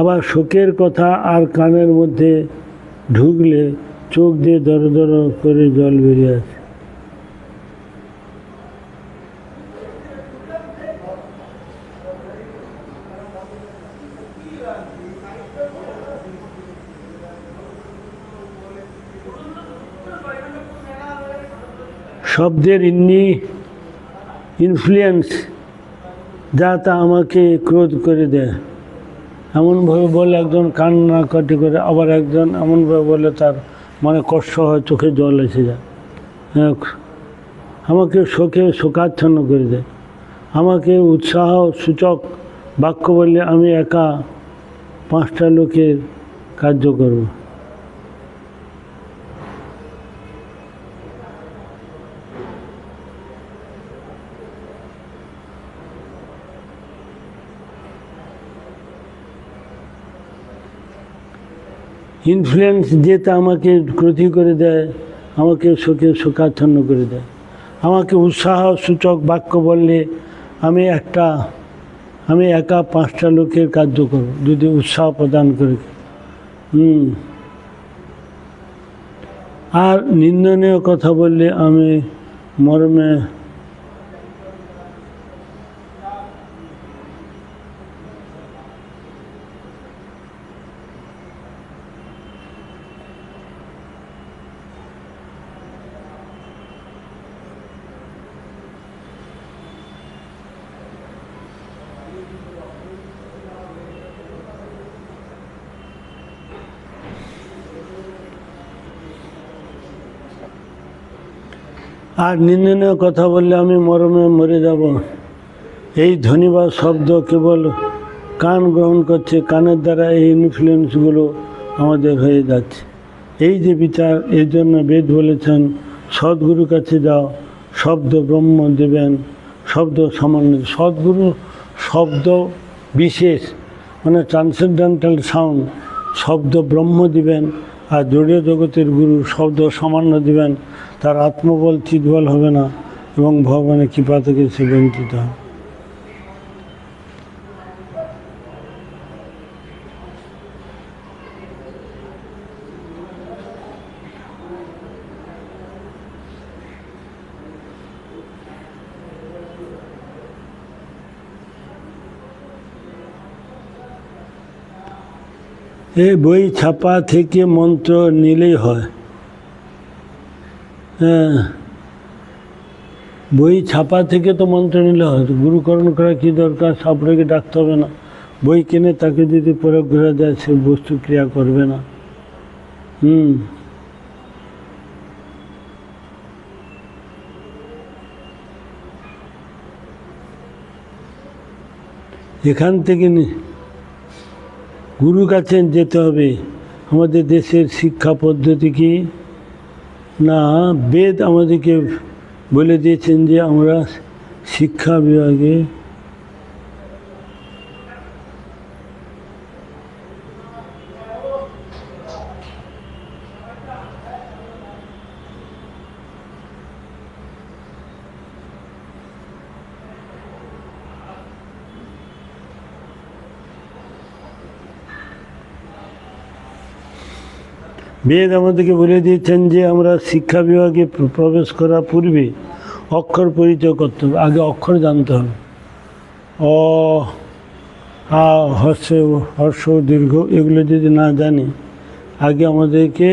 আবার শোকের কথা আর কানের মধ্যে ঢুকলে চোখ দিয়ে দর দর করে জল বেরিয়ে আসে। শব্দের ইনফ্লুয়েন্স যা তা আমাকে ক্রোধ করে দেয়। এমনভাবে বলে একজন কান্নাকাটি করে, আবার একজন এমনভাবে বলে তার মানে কষ্ট হয়, চোখে জল এসে যায়। আমাকে শোকাচ্ছন্ন করে দেয়। আমাকে উৎসাহ সূচক বাক্য বললে আমি একা 5টা লোকের কার্য করব। ইনফ্লুয়েন্স যেটা আমাকে ক্ষতি করে দেয়, আমাকে শোকাচ্ছন্ন করে দেয়। আমাকে উৎসাহ সূচক বাক্য বললে আমি একা 5টা লোকের কার্য করব, যদি উৎসাহ প্রদান করে। আর নিন্দনীয় কথা বললে আমি মর্মে আর নিন্দনীয় কথা বললে আমি মরমে মরে যাব। এই ধ্বনি বা শব্দ কেবল কান গ্রহণ করছে, কানের দ্বারা এই ইনফ্লুয়েন্সগুলো আমাদের হয়ে যাচ্ছে। এই যে বিচার, এর জন্য বেদ বলেছেন সদ্গুরুর কাছে যাও, শব্দ ব্রহ্ম দেবেন, শব্দ সামান্য। সদ্গুরু শব্দ বিশেষ মানে ট্রান্সেন্ডেন্টাল সাউন্ড, শব্দ ব্রহ্ম দিবেন। আর জড়ীয় জগতের গুরু শব্দ সামান্য দিবেন, তার আত্মবল চিৎবল হবে না এবং ভগবানের কৃপা থেকে সে বঞ্চিত হবে। এই বই ছাপা থেকে মন্ত্র নিলেই হয়। হ্যাঁ, বই ছাপা থেকে তো মন্ত্র নিলে হয়। গুরুকরণ করা কি দরকার? সাপড়েকে ডাকতে হবে না। বই কিনে তাকে যদি প্রয়োগ করা যায়, সে বস্তু ক্রিয়া করবে না। এখান থেকে গুরু কাছে যেতে হবে। আমাদের দেশের শিক্ষা পদ্ধতি কি না, বেদ আমাদেরকে বলে দিয়েছেন যে আমরা শিক্ষা বিভাগে বেদ আমাদেরকে বলে দিয়েছেন যে আমরা শিক্ষা বিভাগে প্রবেশ করার পূর্বে অক্ষর পরিচয় করতে হবে। আগে অক্ষর জানতে হবে। অ, আ, হর্ষ দীর্ঘ এগুলো যদি না জানি, আগে আমাদেরকে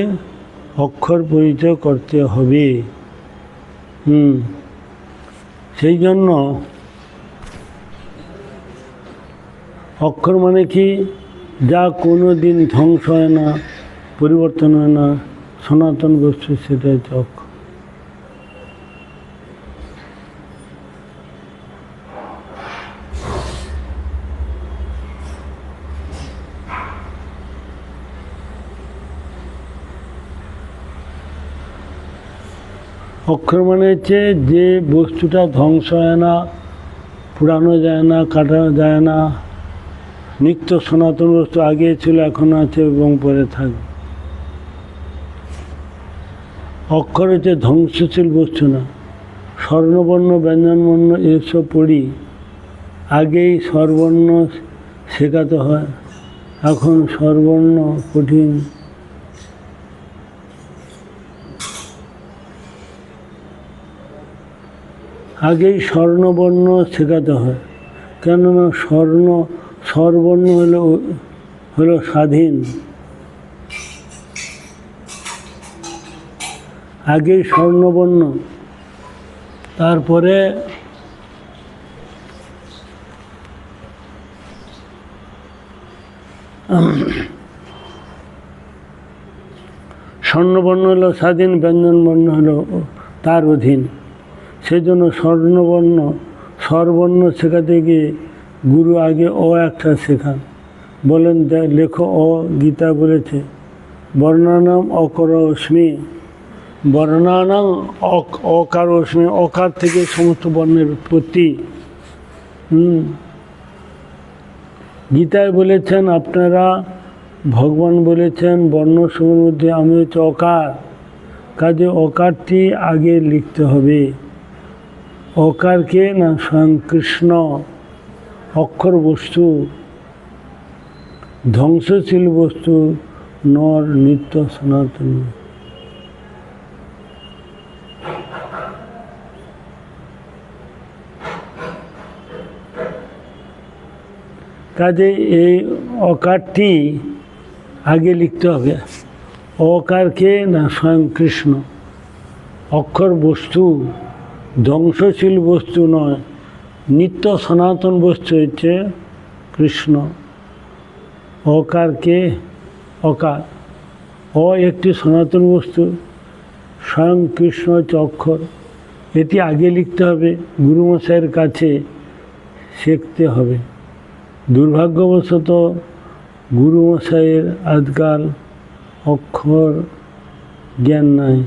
অক্ষর পরিচয় করতে হবে। সেই জন্য অক্ষর মানে কি? যা কোনো দিন ধ্বংস হয় না, পরিবর্তন হয় না, সনাতন বস্তু, সেটা হচ্ছে অক্ষর। অক্ষর মানে হচ্ছে যে বস্তুটা ধ্বংস হয় না, পুরানো যায় না, কাটানো যায় না, নিত্য সনাতন বস্তু আগে ছিল, এখনও আছে এবং পরে থাকবে। অক্ষর হচ্ছে ধ্বংসশীল বস্তু না। স্বর্ণবর্ণ ব্যঞ্জনবর্ণ এসব পড়ি, আগেই স্বরবর্ণ শেখাতে হয়, এখন স্বরবর্ণ কঠিন। আগেই স্বর্ণবর্ণ শেখাতে হয়, কেননা স্বরবর্ণ হলো স্বাধীন। আগেই স্বর্ণবর্ণ, তারপরে স্বর্ণবর্ণ হলো স্বাধীন, ব্যঞ্জনবর্ণ হলো তার অধীন। সেজন্য স্বরবর্ণ শেখাতে গিয়ে গুরু আগে একটা শেখান, বলেন লেখো গীতা বলেছে বর্ণানাম অকারোস্মি, বর্ণানাম অকারোস্মি, অকার থেকে সমস্ত বর্ণের উৎপত্তি। গীতায় বলেছেন আপনারা, ভগবান বলেছেন বর্ণসমূহের মধ্যে আমি হচ্ছে অকার, কাজে অকারটি আগে লিখতে হবে। অকারকে না স্বয়ং কৃষ্ণ, অক্ষর বস্তু, ধ্বংসশীল বস্তু নর, নিত্য সনাতন। কাজে এই অকারটি আগে লিখতে হবে। অকারকে না স্বয়ং কৃষ্ণ, অক্ষর বস্তু, ধ্বংসশীল বস্তু নয়, নিত্য সনাতন বস্তু হচ্ছে কৃষ্ণ। অকারকে অকার, একটি সনাতন বস্তু, স্বয়ং কৃষ্ণ হচ্ছে অক্ষর। এটি আগে লিখতে হবে, গুরুমশাইয়ের কাছে শিখতে হবে। দুর্ভাগ্যবশত গুরুমশাইয়ের আজকাল অক্ষর জ্ঞান নাই।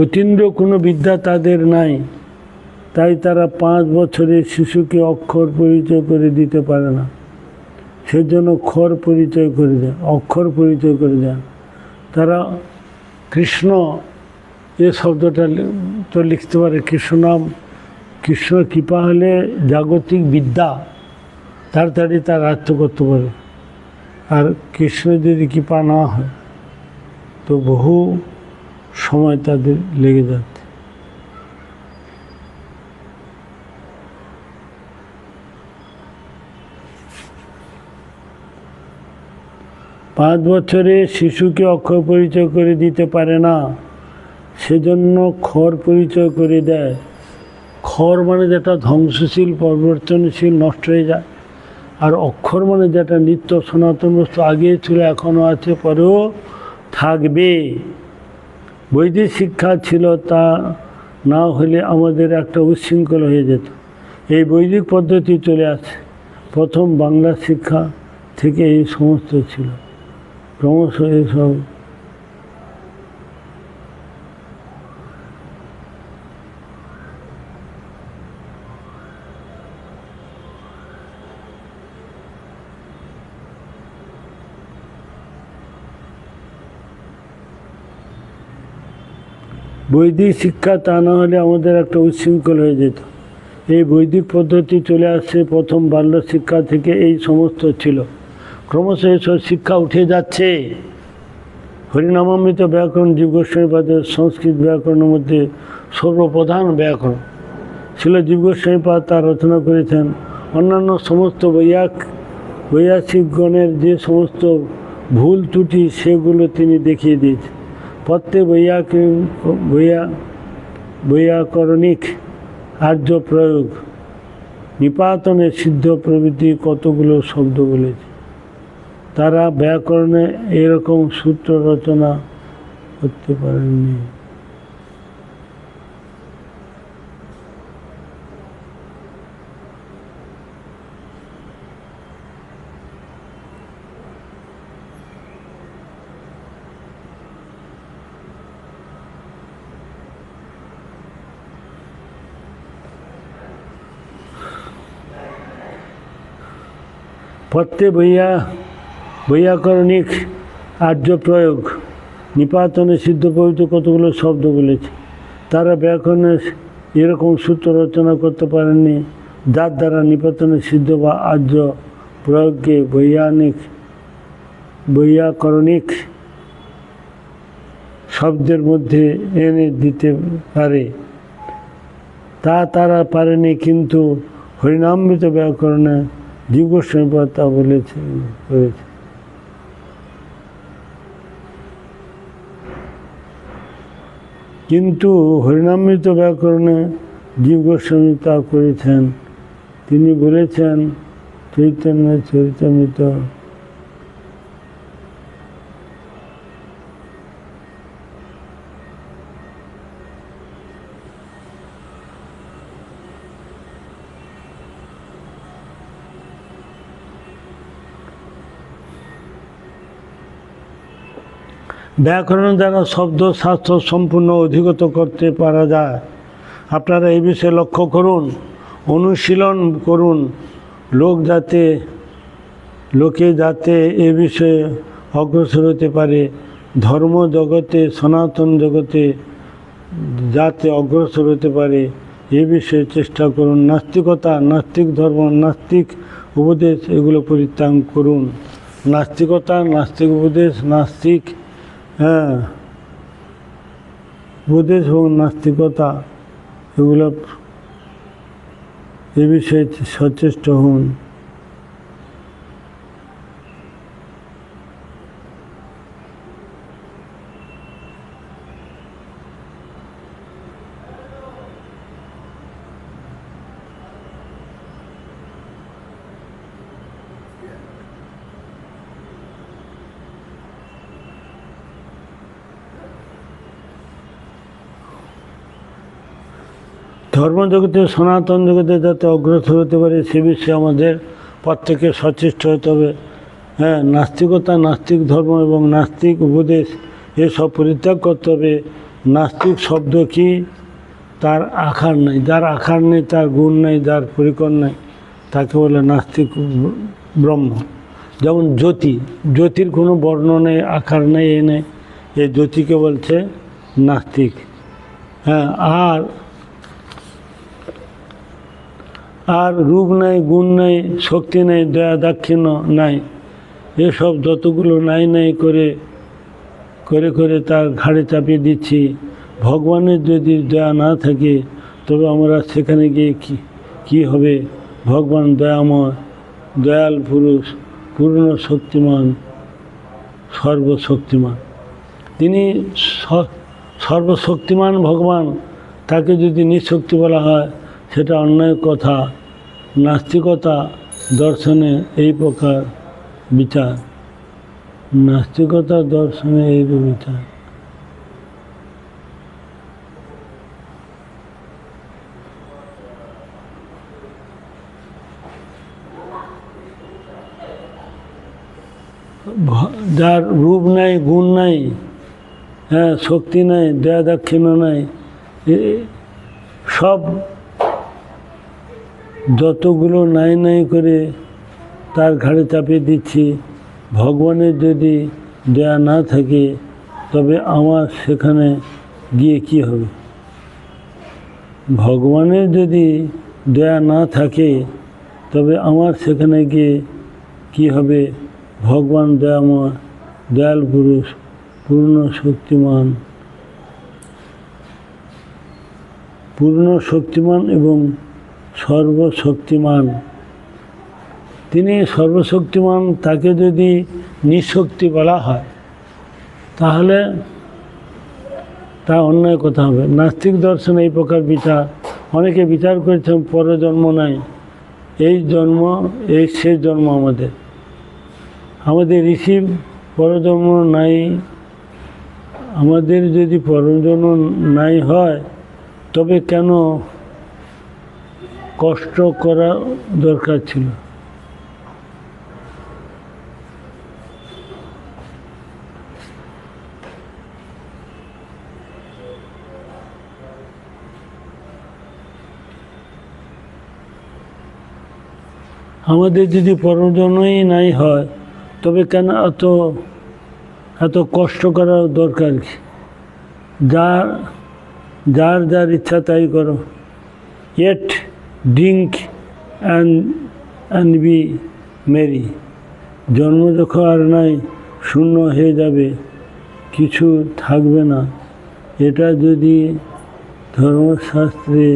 অতীন্দ্র কোনো বিদ্যা তাদের নাই, তাই তারা 5 বছরের শিশুকে অক্ষর পরিচয় করে দিতে পারে না। সেজন্য অক্ষর পরিচয় করে দেয়। তারা কৃষ্ণ এ শব্দটা তো লিখতে পারে, কৃষ্ণ নাম, কৃষ্ণ কৃপা হলে জাগতিক বিদ্যা তাড়াতাড়ি তার আয়ত্ত করতে পারে। আর কৃষ্ণ যদি কৃপা না হয় তো বহু সময় তাদের লেগে যাচ্ছে। পাঁচ বছরে শিশুকে অক্ষর পরিচয় করে দিতে পারে না, সেজন্য খর পরিচয় করে দেয়। খর মানে যেটা ধ্বংসশীল, পরিবর্তনশীল, নষ্ট হয়ে যায়। আর অক্ষর মানে যেটা নিত্য সনাতন বস্তু, আগে ছিল, এখনও আছে, পরেও থাকবে। বৈদিক শিক্ষা ছিল, তা না হলে আমাদের একটা উচ্ছৃঙ্খল হয়ে যেত। এই বৈদিক পদ্ধতি চলে আসে, প্রথম বাংলা শিক্ষা থেকে এই সমস্ত ছিল। ক্রমশ এসব বৈদিক শিক্ষা, তা না হলে আমাদের একটা উচ্ছৃঙ্খল হয়ে যেত। এই বৈদিক পদ্ধতি চলে আসছে, প্রথম বাল্য শিক্ষা থেকে এই সমস্ত ছিল। ক্রমশ এসব শিক্ষা উঠে যাচ্ছে। হরিনামামৃত ব্যাকরণ জীব গোস্বামীপাদের সংস্কৃত ব্যাকরণের মধ্যে সর্বপ্রধান ব্যাকরণ ছিল। জীব গোস্বামীপাদ তা রচনা করেছেন। অন্যান্য সমস্ত বৈয়াসিকগণের যে সমস্ত ভুল ত্রুটি, সেগুলো তিনি দেখিয়ে দিয়েছেন। প্রত্যেক বৈয়াকরণিক আর্য প্রয়োগ, নিপাতনে সিদ্ধ প্রভৃতি কতগুলো শব্দ বলেছে। তারা ব্যাকরণে এরকম সূত্র রচনা করতে পারেননি। পত্রে বৈয়াকরণিক আর্য প্রয়োগ নিপাতনে সিদ্ধ পবিত্র কতগুলো শব্দ বলেছে। তারা ব্যাকরণে এরকম সূত্র রচনা করতে পারেননি যার দ্বারা নিপাতনে সিদ্ধ বা আর্য প্রয়োগকে বৈয়াকরণিক শব্দের মধ্যে এনে দিতে পারে, তা তারা পারেনি। কিন্তু হরিনামৃত ব্যাকরণে জীব গোস্বামী তা করেছে। কিন্তু হরিনামৃত ব্যাকরণে জীব গোস্বামী তা করেছেন। তিনি বলেছেন চৈতন্য চরিতামৃত ব্যাকরণ দ্বারা শব্দ শাস্ত্র সম্পূর্ণ অধিগত করতে পারা যায়। আপনারা এই বিষয়ে লক্ষ্য করুন, অনুশীলন করুন। লোকে যাতে এ বিষয়ে অগ্রসর হতে পারে, ধর্ম জগতে সনাতন জগতে যাতে অগ্রসর হতে পারে এ বিষয়ে চেষ্টা করুন। নাস্তিকতা, নাস্তিক ধর্ম, নাস্তিক উপদেশ এগুলো পরিত্যাগ করুন। নাস্তিকতা, নাস্তিক উপদেশ, নাস্তিক উপদেশ এবং নাস্তিকতা এগুলো এ বিষয়ে সচেষ্ট হন। ধর্মজগতে সনাতন জগতে যাতে অগ্রসর হতে পারে সে বিষয়ে আমাদের প্রত্যেকে সচেষ্ট হতে হবে। নাস্তিকতা, নাস্তিক ধর্ম এবং নাস্তিক উপদেশ এসব পরিত্যাগ করতে হবে। নাস্তিক শব্দ কি? তার আকার নেই, যার আকার নেই, তার গুণ নেই, যার পরিকর নেই, তাকে বলে নাস্তিক ব্রহ্ম। যেমন জ্যোতির কোনো বর্ণ নেই, আকার নেই, এ নেই, এই জ্যোতিকে বলছে নাস্তিক। আর রূপ নাই, গুণ নাই, শক্তি নাই, দয়া দাক্ষিণ্য নাই, এসব যতগুলো নাই করে তার ঘাড়ে চাপিয়ে দিচ্ছি। ভগবানের যদি দয়া না থাকে তবে আমরা সেখানে গিয়ে কি হবে? ভগবান দয়াময়, দয়াল পুরুষ, পূর্ণ শক্তিমান, সর্বশক্তিমান। তিনি সর্বশক্তিমান ভগবান, তাকে যদি নিঃশক্তি বলা হয় সেটা অন্যায় কথা। নাস্তিকতা দর্শনে এই প্রকার বিচার, নাস্তিকতা দর্শনে এই বিচার। যার রূপ নাই, গুণ নাই, শক্তি নাই, দয়া দাক্ষিণ্য নাই, সব যতগুলো নাই করে তার ঘাড়ে চাপিয়ে দিচ্ছি। ভগবানের যদি দয়া না থাকে তবে আমার সেখানে গিয়ে কি হবে? ভগবানের যদি দয়া না থাকে তবে আমার সেখানে গিয়ে কি হবে? ভগবান দয়াময়, দয়াল পুরুষ, পূর্ণ শক্তিমান এবং সর্বশক্তিমান। তিনি সর্বশক্তিমান, তাকে যদি নিঃশক্তি বলা হয় তাহলে তা অন্যায় কথা হবে। নাস্তিক দর্শনে এই প্রকার বিচার, অনেকে বিচার করেছেন পরজন্ম নাই, এই জন্ম এই শেষ জন্ম আমাদের ঋষি পরজন্ম নাই। আমাদের যদি পরজন্ম নাই হয় তবে কেন কষ্ট করা দরকার ছিল? আমাদের যদি পরজন্মই নাই হয় তবে কেন এত কষ্ট করার দরকার কি? যার যার যার ইচ্ছা তাই করো। ইট ড্রিঙ্ক অ্যান্ড বি মেরি। জন্ম যখন আর নাই, শূন্য হয়ে যাবে, কিছু থাকবে না। এটা যদি ধর্মশাস্ত্রে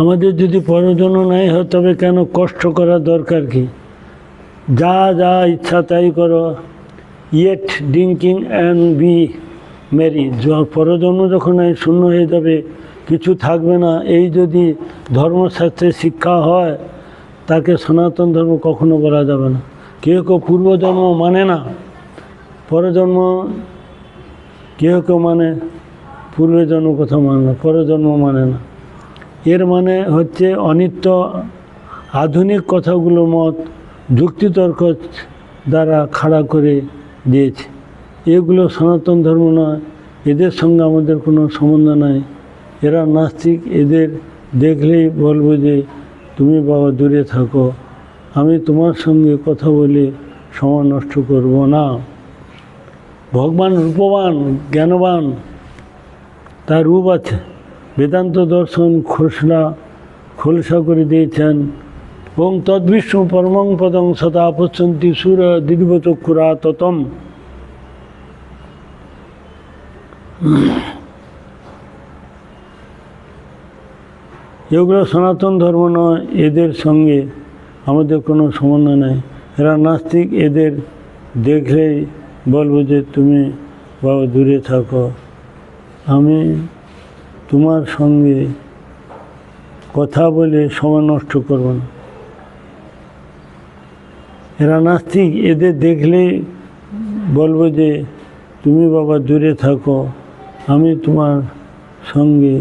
আমাদের যদি পরজন্ম নাই হয় তবে কেন কষ্ট করার দরকার কি? যা যা ইচ্ছা তাই করো। Eat drinking and be merry. পরজন্ম যখন নাই, শূন্য হয়ে যাবে, কিছু থাকবে না, এই যদি ধর্মশাস্ত্রের শিক্ষা হয়, তাকে সনাতন ধর্ম কখনো বলা যাবে না। কেউ কেউ পূর্বজন্ম মানে না, পরজন্ম কেউ কেউ মানে, পূর্বজন্ম কথা মানে না, পরজন্ম মানে না। এর মানে হচ্ছে অনিত্য আধুনিক কথাগুলো মত যুক্তিতর্ক দ্বারা খাড়া করে দিয়েছে। এগুলো সনাতন ধর্ম নয়, এদের সঙ্গে আমাদের কোনো সম্বন্ধ নাই। এরা নাস্তিক, এদের দেখলেই বলবো যে তুমি বাবা দূরে থাকো, আমি তোমার সঙ্গে কথা বলে সময় নষ্ট করব না। ভগবান রূপবান, জ্ঞানবান, তার রূপ আছে। বেদান্ত দর্শন খোলসা করে দিয়েছেন। ওং তদ্বিষ্ণু পরমং পদং সদা পশ্যন্তি সুর দীর্ঘচক্ষুরা ততম। এগুলো সনাতন ধর্ম নয়, এদের সঙ্গে আমাদের কোনো সম্বন্ধ নেই। এরা নাস্তিক, এদের দেখলেই বলবো যে তুমি বাবা দূরে থাকো, আমি তোমার সঙ্গে কথা বলে সময় নষ্ট করব না। এরা নাস্তিক, এদের দেখলেই বলবো যে তুমি বাবা দূরে থাকো, আমি তোমার সঙ্গে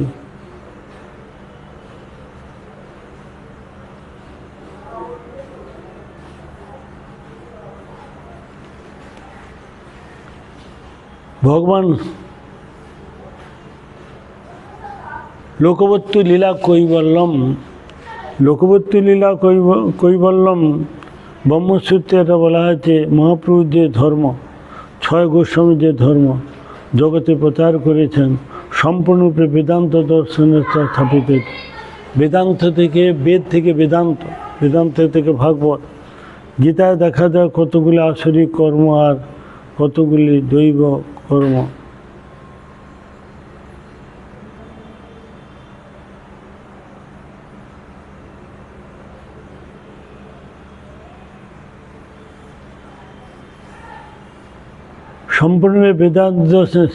ভগবান লোকবত্তু লীলা কৈবল্যম। লোকবত্তু লীলা কৈবল্যম ব্রহ্মসূত্রে এটা বলা হয়েছে, মহাপ্রভুর যে ধর্ম, 6 গোস্বামীর যে ধর্ম জগতে প্রচার করেছেন, সম্পূর্ণরূপে বেদান্ত দর্শনের স্থাপিত। বেদান্ত থেকে, বেদ থেকে বেদান্ত, বেদান্ত থেকে ভাগবত। গীতায় দেখা যায় কতগুলি আসরিক কর্ম আর কতগুলি দৈব কর্ম। সম্পূর্ণ বেদান্ত দর্শন।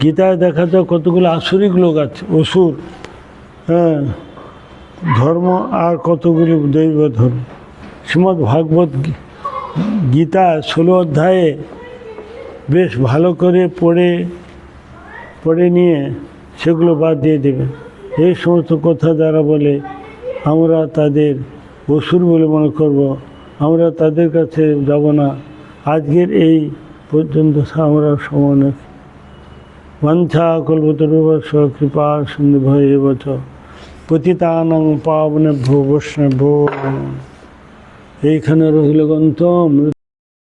গীতায় দেখা যায় কতগুলো আসরিক লোক আছে, অসুর, হ্যাঁ, ধর্ম, আর কতগুলি দৈব ধর্ম। শ্রীমদ্ ভাগবত গীতা 16 অধ্যায়ে বেশ ভালো করে পড়ে নিয়ে সেগুলো বাদ দিয়ে দেবেন। এই সমস্ত কথা যারা বলে আমরা তাদের অসুর বলে মনে করব, আমরা তাদের কাছে যাব না। আজকের এই পর্যন্ত আমরা সমানে বাঞ্ছা কল্পতরুবশ কৃপা সিন্ধু ভয়ে বচ পতিতানাং পাবনেভ্যো বৈষ্ণভ্যো। এইখানে রহিল গ্রন্থ।